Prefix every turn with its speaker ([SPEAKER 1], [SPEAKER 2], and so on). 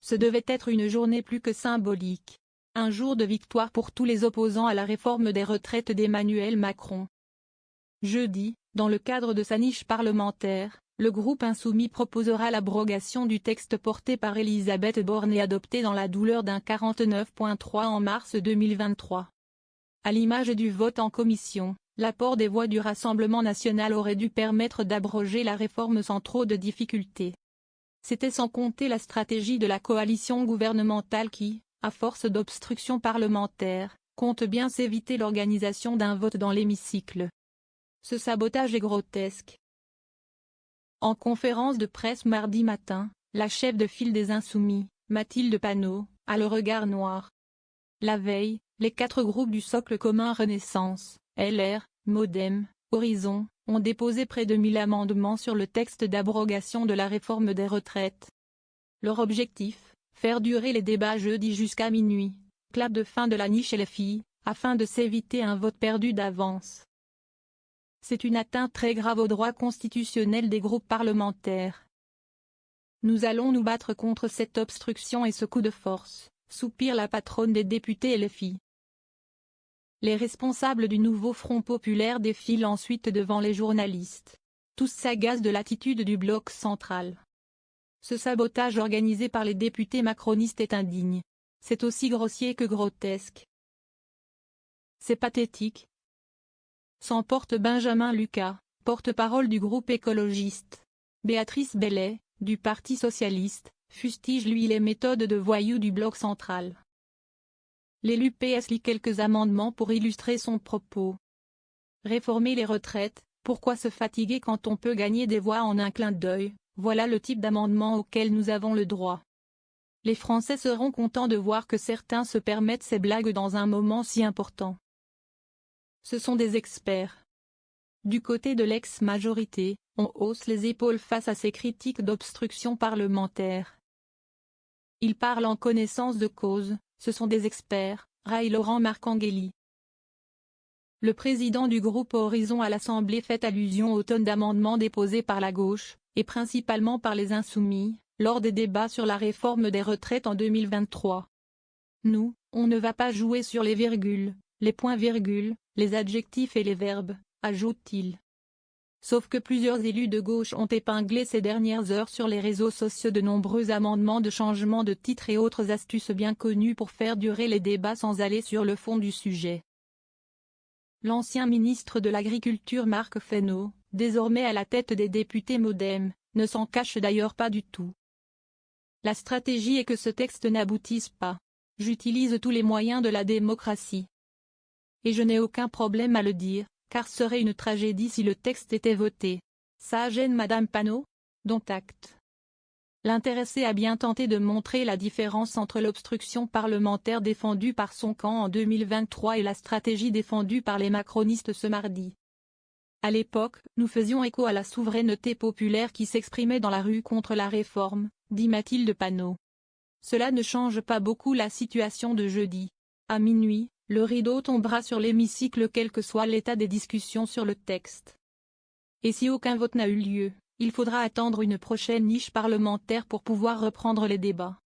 [SPEAKER 1] Ce devait être une journée plus que symbolique. Un jour de victoire pour tous les opposants à la réforme des retraites d'Emmanuel Macron. Jeudi, dans le cadre de sa niche parlementaire, le groupe insoumis proposera l'abrogation du texte porté par Elisabeth Borne et adopté dans la douleur d'un 49.3 en mars 2023. À l'image du vote en commission, l'apport des voix du Rassemblement national aurait dû permettre d'abroger la réforme sans trop de difficultés. C'était sans compter la stratégie de la coalition gouvernementale qui, à force d'obstruction parlementaire, compte bien s'éviter l'organisation d'un vote dans l'hémicycle. Ce sabotage est grotesque. En conférence de presse mardi matin, la chef de file des Insoumis, Mathilde Panot, a le regard noir. La veille, les 4 groupes du socle commun Renaissance, LR, Modem, Horizon, ont déposé près de 1000 amendements sur le texte d'abrogation de la réforme des retraites. Leur objectif, faire durer les débats jeudi jusqu'à minuit, clap de fin de la niche LFI, afin de s'éviter un vote perdu d'avance. C'est une atteinte très grave aux droits constitutionnels des groupes parlementaires. Nous allons nous battre contre cette obstruction et ce coup de force, soupire la patronne des députés LFI. Les responsables du nouveau Front populaire défilent ensuite devant les journalistes. Tous s'agacent de l'attitude du bloc central. Ce sabotage organisé par les députés macronistes est indigne. C'est aussi grossier que grotesque. C'est pathétique. S'emporte Benjamin Lucas, porte-parole du groupe écologiste. Béatrice Bellet, du Parti socialiste, fustige lui les méthodes de voyous du bloc central. L'élu PS lit quelques amendements pour illustrer son propos. Réformer les retraites, pourquoi se fatiguer quand on peut gagner des voix en un clin d'œil, voilà le type d'amendement auquel nous avons le droit. Les Français seront contents de voir que certains se permettent ces blagues dans un moment si important. Ce sont des experts. Du côté de l'ex-majorité, on hausse les épaules face à ces critiques d'obstruction parlementaire. Ils parlent en connaissance de cause, ce sont des experts, raille Laurent Marcangeli. Le président du groupe Horizon à l'Assemblée fait allusion aux tonnes d'amendements déposés par la gauche, et principalement par les Insoumis, lors des débats sur la réforme des retraites en 2023. Nous, on ne va pas jouer sur les virgules, les points-virgules, les adjectifs et les verbes, ajoute-t-il. Sauf que plusieurs élus de gauche ont épinglé ces dernières heures sur les réseaux sociaux de nombreux amendements de changement de titre et autres astuces bien connues pour faire durer les débats sans aller sur le fond du sujet. L'ancien ministre de l'Agriculture Marc Fesneau, désormais à la tête des députés Modem, ne s'en cache d'ailleurs pas du tout. La stratégie est que ce texte n'aboutisse pas. J'utilise tous les moyens de la démocratie. Et je n'ai aucun problème à le dire, car ce serait une tragédie si le texte était voté. Ça gêne Madame Panot? Dont acte. L'intéressé a bien tenté de montrer la différence entre l'obstruction parlementaire défendue par son camp en 2023 et la stratégie défendue par les macronistes ce mardi. À l'époque, nous faisions écho à la souveraineté populaire qui s'exprimait dans la rue contre la réforme, dit Mathilde Panot. Cela ne change pas beaucoup la situation de jeudi. À minuit, le rideau tombera sur l'hémicycle quel que soit l'état des discussions sur le texte. Et si aucun vote n'a eu lieu, il faudra attendre une prochaine niche parlementaire pour pouvoir reprendre les débats.